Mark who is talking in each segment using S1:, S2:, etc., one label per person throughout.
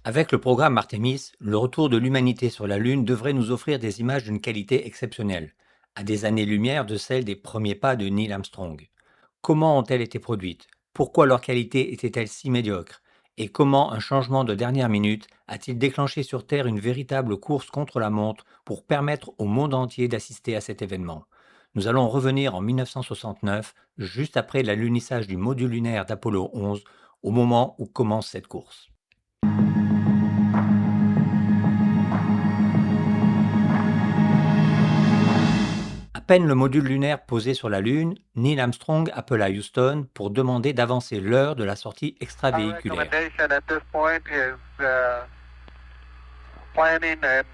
S1: Avec le programme Artemis, le retour de l'humanité sur la Lune devrait nous offrir des images d'une qualité exceptionnelle, à des années-lumière de celles des premiers pas de Neil Armstrong. Comment ont-elles été produites? Pourquoi leur qualité était-elle si médiocre? Et comment un changement de dernière minute a-t-il déclenché sur Terre une véritable course contre la montre pour permettre au monde entier d'assister à cet événement? Nous allons revenir en 1969, juste après l'alunissage du module lunaire d'Apollo 11, au moment où commence cette course. À peine le module lunaire posé sur la Lune, Neil Armstrong appela Houston pour demander d'avancer l'heure de la sortie
S2: Our
S1: extravéhiculaire.
S2: recommendation at this point is planning an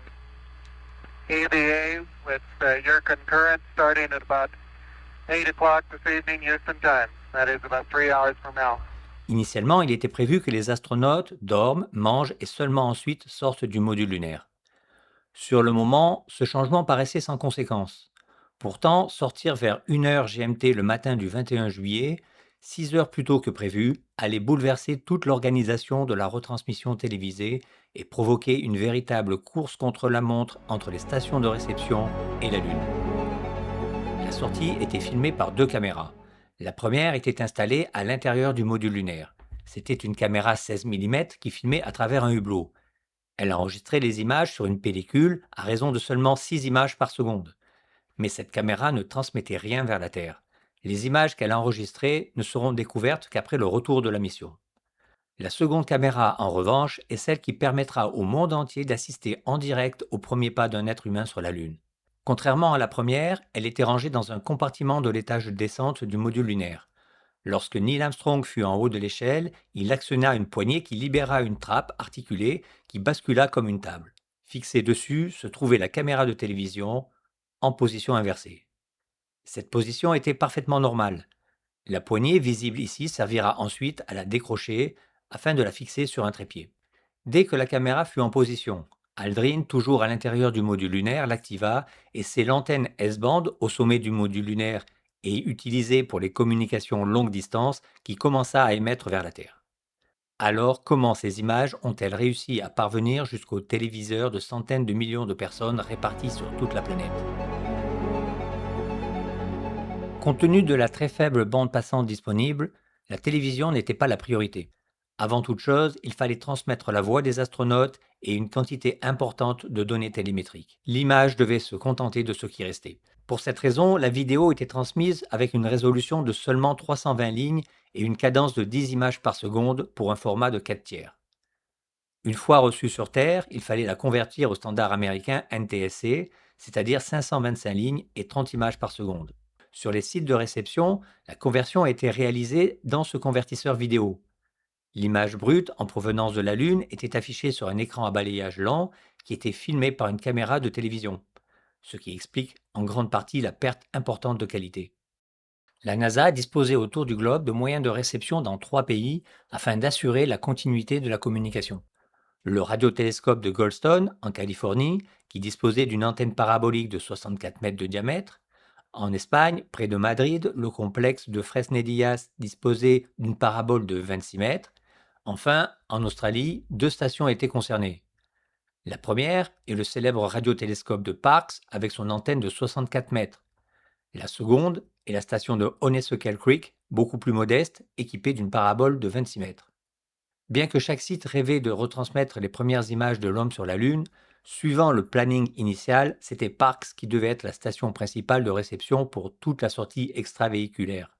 S2: EVA with your concurrence starting at about 8 o'clock this evening Houston time. That is about 3 hours from now.
S1: Initialement, il était prévu que les astronautes dorment, mangent et seulement ensuite sortent du module lunaire. Sur le moment, ce changement paraissait sans conséquence. Pourtant, sortir vers 1 heure GMT le matin du 21 juillet, 6 heures plus tôt que prévu, allait bouleverser toute l'organisation de la retransmission télévisée et provoquer une véritable course contre la montre entre les stations de réception et la Lune. La sortie était filmée par deux caméras. La première était installée à l'intérieur du module lunaire. C'était une caméra 16 mm qui filmait à travers un hublot. Elle enregistrait les images sur une pellicule à raison de seulement 6 images par seconde. Mais cette caméra ne transmettait rien vers la Terre. Les images qu'elle enregistrait ne seront découvertes qu'après le retour de la mission. La seconde caméra, en revanche, est celle qui permettra au monde entier d'assister en direct au premier pas d'un être humain sur la Lune. Contrairement à la première, elle était rangée dans un compartiment de l'étage de descente du module lunaire. Lorsque Neil Armstrong fut en haut de l'échelle, il actionna une poignée qui libéra une trappe articulée qui bascula comme une table. Fixée dessus se trouvait la caméra de télévision en position inversée. Cette position était parfaitement normale. La poignée visible ici servira ensuite à la décrocher afin de la fixer sur un trépied. Dès que la caméra fut en position, Aldrin, toujours à l'intérieur du module lunaire, l'activa et c'est l'antenne S-band au sommet du module lunaire et utilisée pour les communications longue distance qui commença à émettre vers la Terre. Alors, comment ces images ont-elles réussi à parvenir jusqu'aux téléviseurs de centaines de millions de personnes réparties sur toute la planète? Compte tenu de la très faible bande passante disponible, la télévision n'était pas la priorité. Avant toute chose, il fallait transmettre la voix des astronautes et une quantité importante de données télémétriques. L'image devait se contenter de ce qui restait. Pour cette raison, la vidéo était transmise avec une résolution de seulement 320 lignes et une cadence de 10 images par seconde pour un format de 4 tiers. Une fois reçue sur Terre, il fallait la convertir au standard américain NTSC, c'est-à-dire 525 lignes et 30 images par seconde. Sur les sites de réception, la conversion a été réalisée dans ce convertisseur vidéo. L'image brute en provenance de la Lune était affichée sur un écran à balayage lent qui était filmé par une caméra de télévision, ce qui explique en grande partie la perte importante de qualité. La NASA disposait autour du globe de moyens de réception dans 3 pays afin d'assurer la continuité de la communication. Le radiotélescope de Goldstone, en Californie, qui disposait d'une antenne parabolique de 64 mètres de diamètre. En Espagne, près de Madrid, le complexe de Fresnedillas disposait d'une parabole de 26 mètres. Enfin, en Australie, deux stations étaient concernées. La première est le célèbre radiotélescope de Parkes avec son antenne de 64 mètres. La seconde est la station de Honeysuckle Creek, beaucoup plus modeste, équipée d'une parabole de 26 mètres. Bien que chaque site rêvait de retransmettre les premières images de l'homme sur la Lune, suivant le planning initial, c'était Parkes qui devait être la station principale de réception pour toute la sortie extravéhiculaire.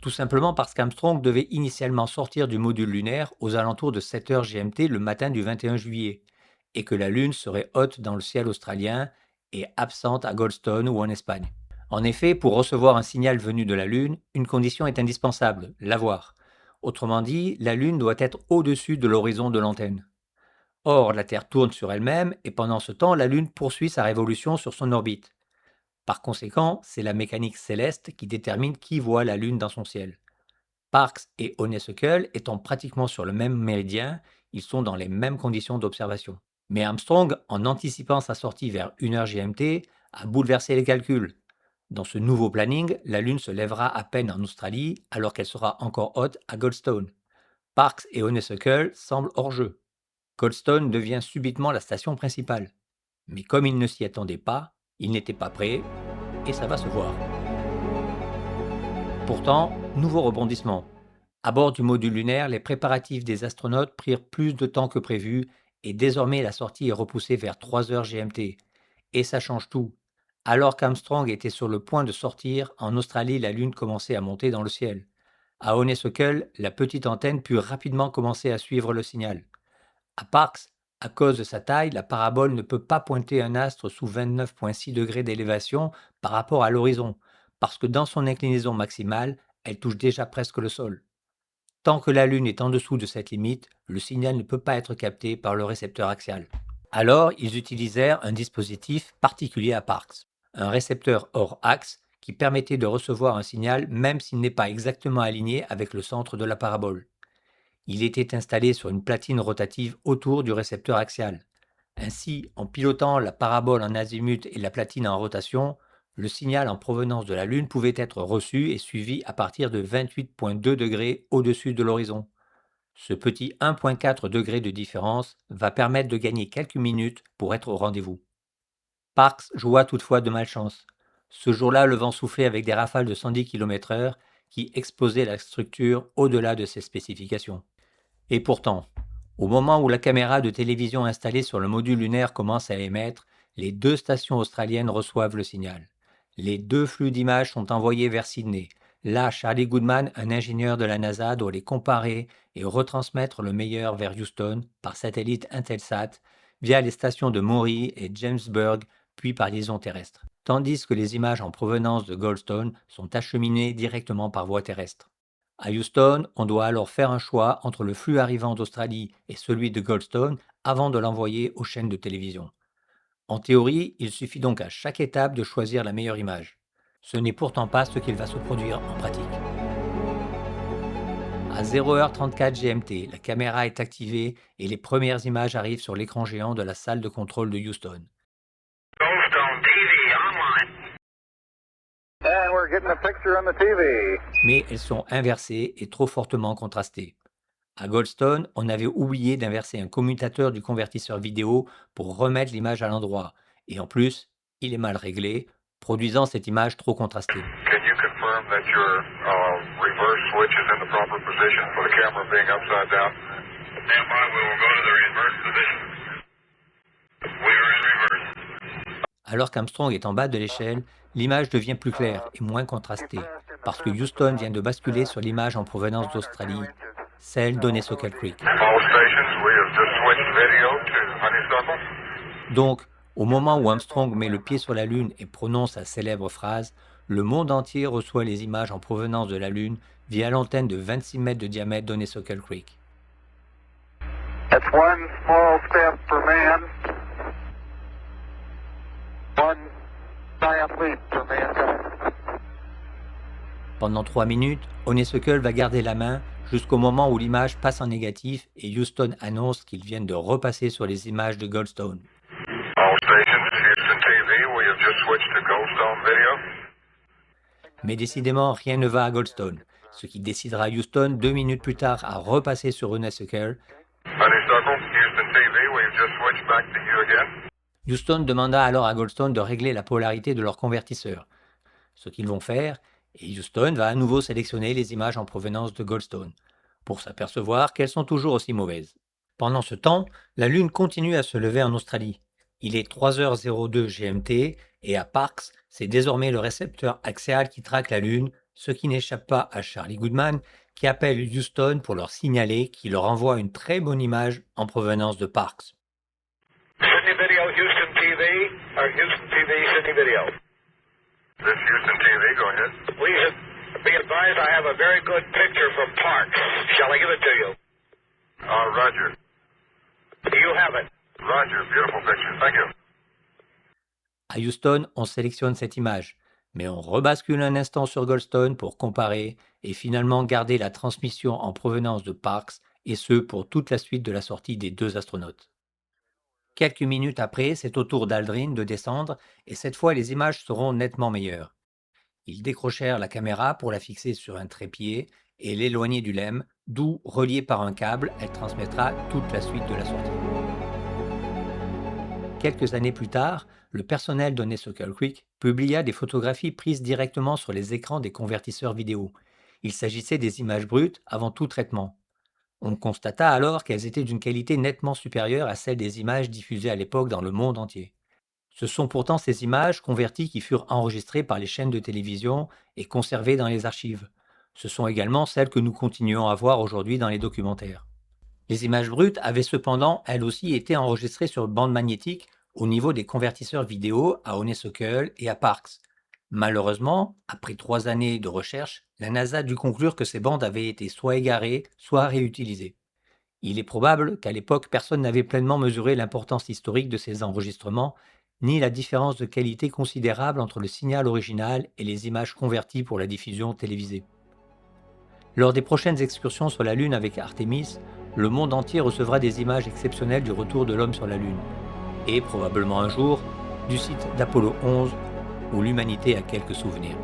S1: Tout simplement parce qu'Armstrong devait initialement sortir du module lunaire aux alentours de 7 heures GMT le matin du 21 juillet, et que la Lune serait haute dans le ciel australien et absente à Goldstone ou en Espagne. En effet, pour recevoir un signal venu de la Lune, une condition est indispensable, l'avoir. Autrement dit, la Lune doit être au-dessus de l'horizon de l'antenne. Or, la Terre tourne sur elle-même et pendant ce temps, la Lune poursuit sa révolution sur son orbite. Par conséquent, c'est la mécanique céleste qui détermine qui voit la Lune dans son ciel. Parkes et Honeysuckle étant pratiquement sur le même méridien, ils sont dans les mêmes conditions d'observation. Mais Armstrong, en anticipant sa sortie vers 1 heure GMT, a bouleversé les calculs. Dans ce nouveau planning, la Lune se lèvera à peine en Australie alors qu'elle sera encore haute à Goldstone. Parkes et Honeysuckle semblent hors jeu. Goldstone devient subitement la station principale. Mais comme il ne s'y attendait pas, il n'était pas prêt, et ça va se voir. Pourtant, nouveau rebondissement. À bord du module lunaire, les préparatifs des astronautes prirent plus de temps que prévu, et désormais la sortie est repoussée vers 3 heures GMT. Et ça change tout. Alors qu'Armstrong était sur le point de sortir, en Australie, la Lune commençait à monter dans le ciel. À Honeysuckle, la petite antenne put rapidement commencer à suivre le signal. À Parkes, à cause de sa taille, la parabole ne peut pas pointer un astre sous 29,6 degrés d'élévation par rapport à l'horizon, parce que dans son inclinaison maximale, elle touche déjà presque le sol. Tant que la Lune est en dessous de cette limite, le signal ne peut pas être capté par le récepteur axial. Alors, ils utilisèrent un dispositif particulier à Parkes, un récepteur hors axe qui permettait de recevoir un signal même s'il n'est pas exactement aligné avec le centre de la parabole. Il était installé sur une platine rotative autour du récepteur axial. Ainsi, en pilotant la parabole en azimut et la platine en rotation, le signal en provenance de la Lune pouvait être reçu et suivi à partir de 28,2 degrés au-dessus de l'horizon. Ce petit 1,4 degré de différence va permettre de gagner quelques minutes pour être au rendez-vous. Parkes joua toutefois de malchance. Ce jour-là, le vent soufflait avec des rafales de 110 km/h qui exposaient la structure au-delà de ses spécifications. Et pourtant, au moment où la caméra de télévision installée sur le module lunaire commence à émettre, les deux stations australiennes reçoivent le signal. Les deux flux d'images sont envoyés vers Sydney. Là, Charlie Goodman, un ingénieur de la NASA, doit les comparer et retransmettre le meilleur vers Houston par satellite Intelsat via les stations de Maury et Jamesburg, puis par liaison terrestre. Tandis que les images en provenance de Goldstone sont acheminées directement par voie terrestre. À Houston, on doit alors faire un choix entre le flux arrivant d'Australie et celui de Goldstone avant de l'envoyer aux chaînes de télévision. En théorie, il suffit donc à chaque étape de choisir la meilleure image. Ce n'est pourtant pas ce qu'il va se produire en pratique. À 0h34 GMT, la caméra est activée et les premières images arrivent sur l'écran géant de la salle de contrôle de Houston.
S2: Goldstone TV online. And we're getting a picture on the TV.
S1: Mais elles sont inversées et trop fortement contrastées. À Goldstone, on avait oublié d'inverser un commutateur du convertisseur vidéo pour remettre l'image à l'endroit. Et en plus, il est mal réglé, produisant cette image trop contrastée.
S2: Can you confirm that your reverse switch is in the proper position for the camera being upside down? Stand by, we will go to the reverse position. We are in reverse.
S1: Alors qu'Armstrong est en bas de l'échelle, l'image devient plus claire et moins contrastée, parce que Houston vient de basculer sur l'image en provenance d'Australie, celle d'Honeysuckle Creek.
S2: All stations, we have just switched video to Honeysuckle.
S1: Donc, au moment où Armstrong met le pied sur la Lune et prononce sa célèbre phrase, le monde entier reçoit les images en provenance de la Lune via l'antenne de 26 mètres de diamètre d'Honeysuckle Creek.
S2: That's one small step for man, one giant leap for mankind.
S1: Pendant 3 minutes, Honeysuckle va garder la main jusqu'au moment où l'image passe en négatif et Houston annonce qu'ils viennent de repasser sur les images de Goldstone.
S2: All stations, Houston TV, we have just switched to Goldstone video.
S1: Mais décidément, rien ne va à Goldstone, ce qui décidera Houston 2 minutes plus tard à repasser sur Honeysuckle.
S2: Honeysuckle, Houston TV, we have just switched back to you again.
S1: Houston demanda alors à Goldstone de régler la polarité de leur convertisseur, ce qu'ils vont faire, et Houston va à nouveau sélectionner les images en provenance de Goldstone, pour s'apercevoir qu'elles sont toujours aussi mauvaises. Pendant ce temps, la Lune continue à se lever en Australie. Il est 3h02 GMT, et à Parkes, c'est désormais le récepteur axial qui traque la Lune, ce qui n'échappe pas à Charlie Goodman, qui appelle Houston pour leur signaler qu'il leur envoie une très bonne image en provenance de Parkes.
S2: Sydney video, Houston TV, or Houston TV, Sydney video. This Houston TV, go ahead. Please be advised I have a very good picture from Parks. Shall I give it to you? Roger. You have it. Roger, beautiful picture. Thank you.
S1: À Houston, on sélectionne cette image, mais on rebascule un instant sur Goldstone pour comparer et finalement garder la transmission en provenance de Parkes, et ce pour toute la suite de la sortie des deux astronautes. Quelques minutes après, c'est au tour d'Aldrin de descendre, et cette fois les images seront nettement meilleures. Ils décrochèrent la caméra pour la fixer sur un trépied, et l'éloigner du LEM, d'où, reliée par un câble, elle transmettra toute la suite de la sortie. Quelques années plus tard, le personnel d'Honeysuckle Creek publia des photographies prises directement sur les écrans des convertisseurs vidéo. Il s'agissait des images brutes avant tout traitement. On constata alors qu'elles étaient d'une qualité nettement supérieure à celle des images diffusées à l'époque dans le monde entier. Ce sont pourtant ces images converties qui furent enregistrées par les chaînes de télévision et conservées dans les archives. Ce sont également celles que nous continuons à voir aujourd'hui dans les documentaires. Les images brutes avaient cependant, elles aussi, été enregistrées sur bande magnétique au niveau des convertisseurs vidéo à Honeysuckle et à Parkes. Malheureusement, après 3 années de recherche, la NASA dut conclure que ces bandes avaient été soit égarées, soit réutilisées. Il est probable qu'à l'époque, personne n'avait pleinement mesuré l'importance historique de ces enregistrements, ni la différence de qualité considérable entre le signal original et les images converties pour la diffusion télévisée. Lors des prochaines excursions sur la Lune avec Artemis, le monde entier recevra des images exceptionnelles du retour de l'homme sur la Lune, et probablement un jour, du site d'Apollo 11, où l'humanité a quelques souvenirs.